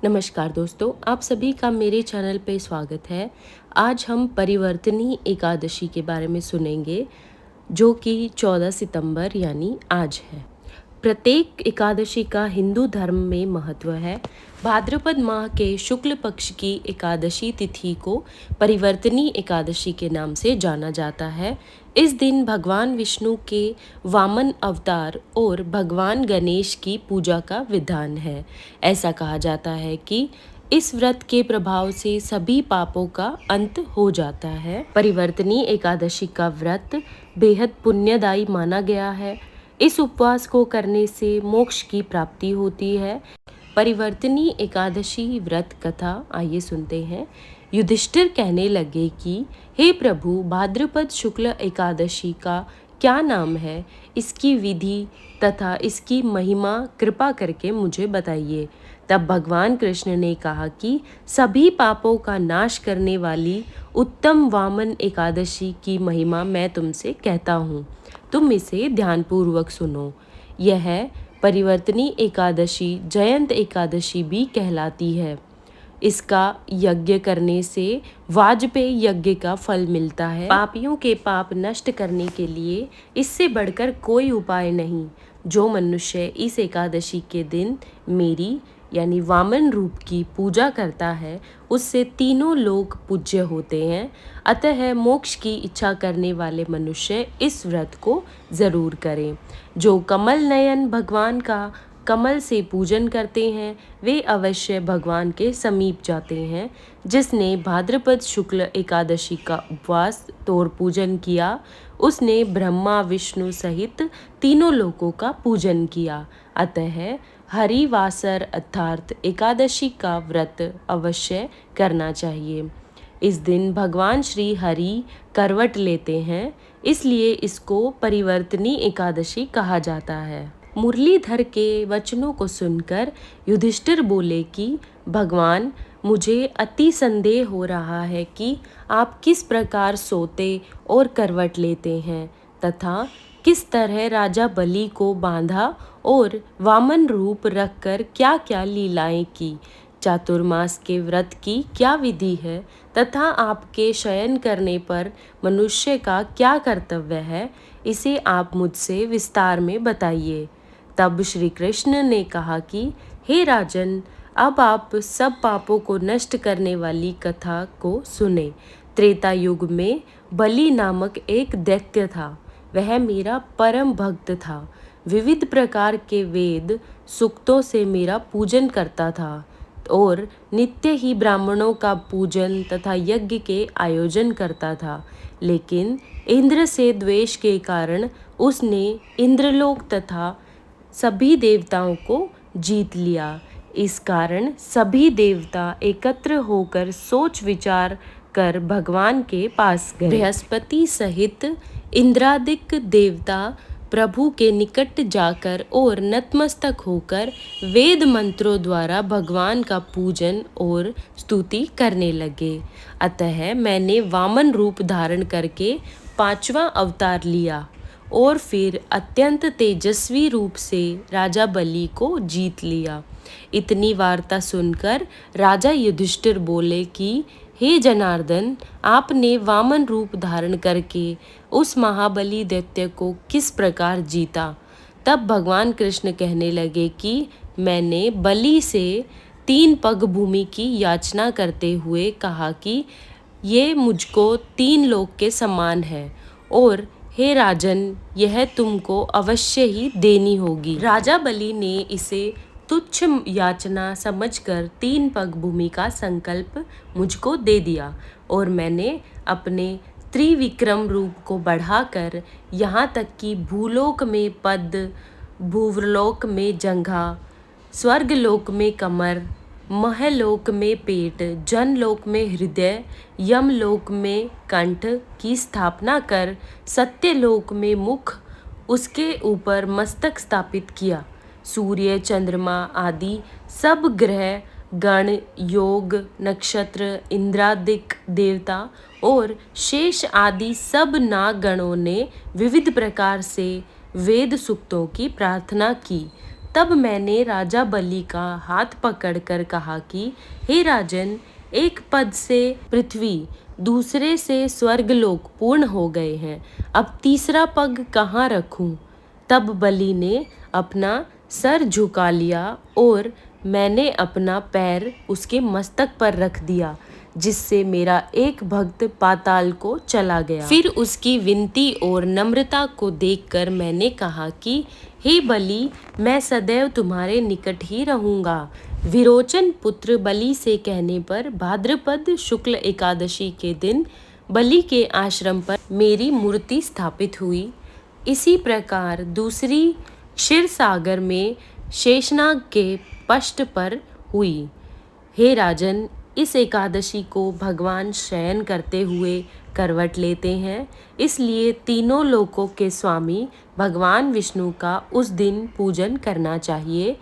नमस्कार दोस्तों, आप सभी का मेरे चैनल पे स्वागत है। आज हम परिवर्तनी एकादशी के बारे में सुनेंगे, जो कि 14 सितंबर यानी आज है। प्रत्येक एकादशी का हिंदू धर्म में महत्व है। भाद्रपद माह के शुक्ल पक्ष की एकादशी तिथि को परिवर्तनी एकादशी के नाम से जाना जाता है। इस दिन भगवान विष्णु के वामन अवतार और भगवान गणेश की पूजा का विधान है। ऐसा कहा जाता है कि इस व्रत के प्रभाव से सभी पापों का अंत हो जाता है। परिवर्तनी एकादशी का व्रत बेहद पुण्यदायी माना गया है। इस उपवास को करने से मोक्ष की प्राप्ति होती है। परिवर्तनी एकादशी व्रत कथा आइए सुनते हैं। युधिष्ठिर कहने लगे कि हे प्रभु, भाद्रपद शुक्ल एकादशी का क्या नाम है, इसकी विधि तथा इसकी महिमा कृपा करके मुझे बताइए। तब भगवान कृष्ण ने कहा कि सभी पापों का नाश करने वाली उत्तम वामन एकादशी की महिमा मैं तुमसे कहता हूँ। तुम इसे ध्यानपूर्वक सुनो। यह परिवर्तनी एकादशी जयंत एकादशी भी कहलाती है। इसका यज्ञ करने से वाजपेय यज्ञ का फल मिलता है। पापियों के पाप नष्ट करने के लिए इससे बढ़कर कोई उपाय नहीं। जो मनुष्य इस एकादशी के दिन मेरी यानी वामन रूप की पूजा करता है, उससे तीनों लोग पूज्य होते हैं। अतः मोक्ष की इच्छा करने वाले मनुष्य इस व्रत को जरूर करें। जो कमल नयन भगवान का कमल से पूजन करते हैं, वे अवश्य भगवान के समीप जाते हैं। जिसने भाद्रपद शुक्ल एकादशी का उपवास तोड़ पूजन किया, उसने ब्रह्मा विष्णु सहित तीनों लोकों का पूजन किया। अतः हरिवासर अर्थात एकादशी का व्रत अवश्य करना चाहिए। इस दिन भगवान श्री हरि करवट लेते हैं, इसलिए इसको परिवर्तनी एकादशी कहा जाता है। मुरलीधर के वचनों को सुनकर युधिष्ठिर बोले कि भगवान, मुझे अति संदेह हो रहा है कि आप किस प्रकार सोते और करवट लेते हैं तथा किस तरह राजा बलि को बांधा और वामन रूप रखकर क्या क्या लीलाएं की। चातुर्मास के व्रत की क्या विधि है तथा आपके शयन करने पर मनुष्य का क्या कर्तव्य है, इसे आप मुझसे विस्तार में बताइए। तब श्री कृष्ण ने कहा कि हे राजन, अब आप सब पापों को नष्ट करने वाली कथा को सुने। त्रेता युग में बलि नामक एक दैत्य था। वह मेरा परम भक्त था। विविध प्रकार के वेद सूक्तों से मेरा पूजन करता था और नित्य ही ब्राह्मणों का पूजन तथा यज्ञ के आयोजन करता था। लेकिन इंद्र से द्वेष के कारण उसने इंद्रलोक तथा सभी देवताओं को जीत लिया। इस कारण सभी देवता एकत्र होकर सोच विचार कर भगवान के पास गए। बृहस्पति सहित इंद्रादिक देवता प्रभु के निकट जाकर और नतमस्तक होकर वेद मंत्रों द्वारा भगवान का पूजन और स्तुति करने लगे। अतः मैंने वामन रूप धारण करके 5वां अवतार लिया और फिर अत्यंत तेजस्वी रूप से राजा बलि को जीत लिया। इतनी वार्ता सुनकर राजा युधिष्ठिर बोले कि हे जनार्दन, आपने वामन रूप धारण करके उस महाबली दैत्य को किस प्रकार जीता। तब भगवान कृष्ण कहने लगे कि मैंने बलि से 3 पग भूमि की याचना करते हुए कहा कि ये मुझको 3 लोक के समान है और हे राजन, यह तुमको अवश्य ही देनी होगी। राजा बलि ने इसे तुच्छ याचना समझकर 3 पग भूमि का संकल्प मुझको दे दिया और मैंने अपने त्रिविक्रम रूप को बढ़ाकर यहाँ तक कि भूलोक में पद, भूवरलोक में जंघा, स्वर्गलोक में कमर, महलोक में पेट, जनलोक में हृदय, यमलोक में कंठ की स्थापना कर सत्यलोक में मुख, उसके ऊपर मस्तक स्थापित किया। सूर्य, चंद्रमा आदि सब ग्रह गण, योग, नक्षत्र, इंद्रादिक देवता और शेष आदि सब नागगणों ने विविध प्रकार से वेद सूक्तों की प्रार्थना की। तब मैंने राजा बलि का हाथ पकड़कर कहा कि हे राजन, एक पद से पृथ्वी, दूसरे से स्वर्गलोक पूर्ण हो गए हैं, अब तीसरा पग कहाँ रखूं? तब बलि ने अपना सर झुका लिया और मैंने अपना पैर उसके मस्तक पर रख दिया, जिससे मेरा एक भक्त पाताल को चला गया। फिर उसकी विनती और नम्रता को देखकर मैंने कहा कि हे बलि, मैं सदैव तुम्हारे निकट ही रहूंगा। विरोचन पुत्र बलि से कहने पर भाद्रपद शुक्ल एकादशी के दिन बलि के आश्रम पर मेरी मूर्ति स्थापित हुई। इसी प्रकार दूसरी क्षीर सागर में शेषनाग के पष्ट पर हुई। हे राजन, इस एकादशी को भगवान शयन करते हुए करवट लेते हैं, इसलिए तीनों लोकों के स्वामी भगवान विष्णु का उस दिन पूजन करना चाहिए।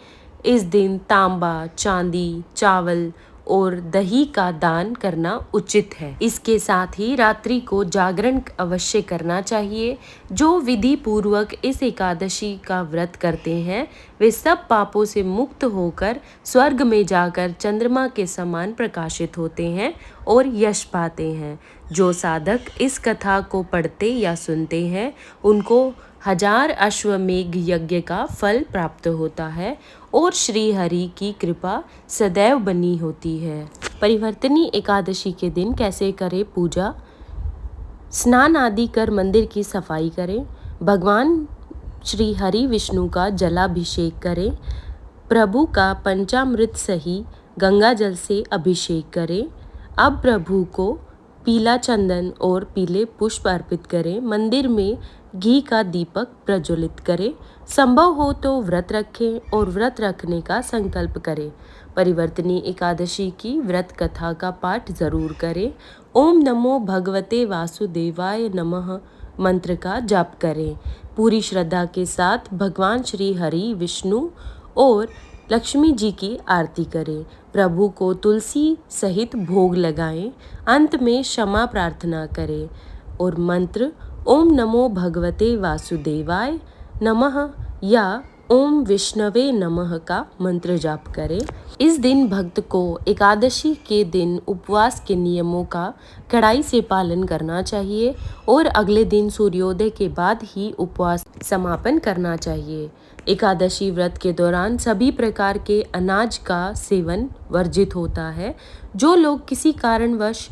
इस दिन तांबा, चांदी, चावल और दही का दान करना उचित है। इसके साथ ही रात्रि को जागरण अवश्य करना चाहिए। जो विधि पूर्वक इस एकादशी का व्रत करते हैं, वे सब पापों से मुक्त होकर स्वर्ग में जाकर चंद्रमा के समान प्रकाशित होते हैं और यश पाते हैं। जो साधक इस कथा को पढ़ते या सुनते हैं, उनको 1000 अश्वमेघ यज्ञ का फल प्राप्त होता है और श्री हरि की कृपा सदैव बनी होती है। परिवर्तनी एकादशी के दिन कैसे करें पूजा? स्नान आदि कर मंदिर की सफाई करें, भगवान श्री हरि विष्णु का जलाभिषेक करें, प्रभु का पंचामृत सही गंगा जल से अभिषेक करें। अब प्रभु को पीला चंदन और पीले पुष्प अर्पित करें। मंदिर में घी का दीपक प्रज्वलित करें। संभव हो तो व्रत रखें और व्रत रखने का संकल्प करें। परिवर्तनी एकादशी की व्रत कथा का पाठ जरूर करें। ओम नमो भगवते वासुदेवाय नमः मंत्र का जाप करें। पूरी श्रद्धा के साथ भगवान श्री हरि, विष्णु और लक्ष्मी जी की आरती करें। प्रभु को तुलसी सहित भोग लगाएं। अंत में क्षमा प्रार्थना करें और मंत्र ओम नमो भगवते वासुदेवाय नमः या ओम विष्णवे नमः का मंत्र जाप करें। इस दिन भक्त को एकादशी के दिन उपवास के नियमों का कड़ाई से पालन करना चाहिए और अगले दिन सूर्योदय के बाद ही उपवास समापन करना चाहिए। एकादशी व्रत के दौरान सभी प्रकार के अनाज का सेवन वर्जित होता है। जो लोग किसी कारणवश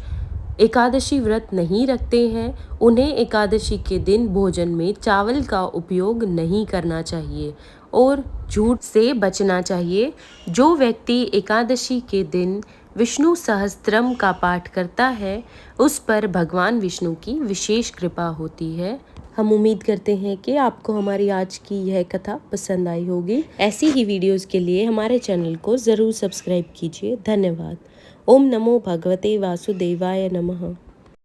एकादशी व्रत नहीं रखते हैं, उन्हें एकादशी के दिन भोजन में चावल का उपयोग नहीं करना चाहिए और झूठ से बचना चाहिए। जो व्यक्ति एकादशी के दिन विष्णु सहस्त्रम का पाठ करता है, उस पर भगवान विष्णु की विशेष कृपा होती है। हम उम्मीद करते हैं कि आपको हमारी आज की यह कथा पसंद आई होगी। ऐसी ही वीडियोस के लिए हमारे चैनल को ज़रूर सब्सक्राइब कीजिए। धन्यवाद। ओम नमो भगवते वासुदेवाय नमः।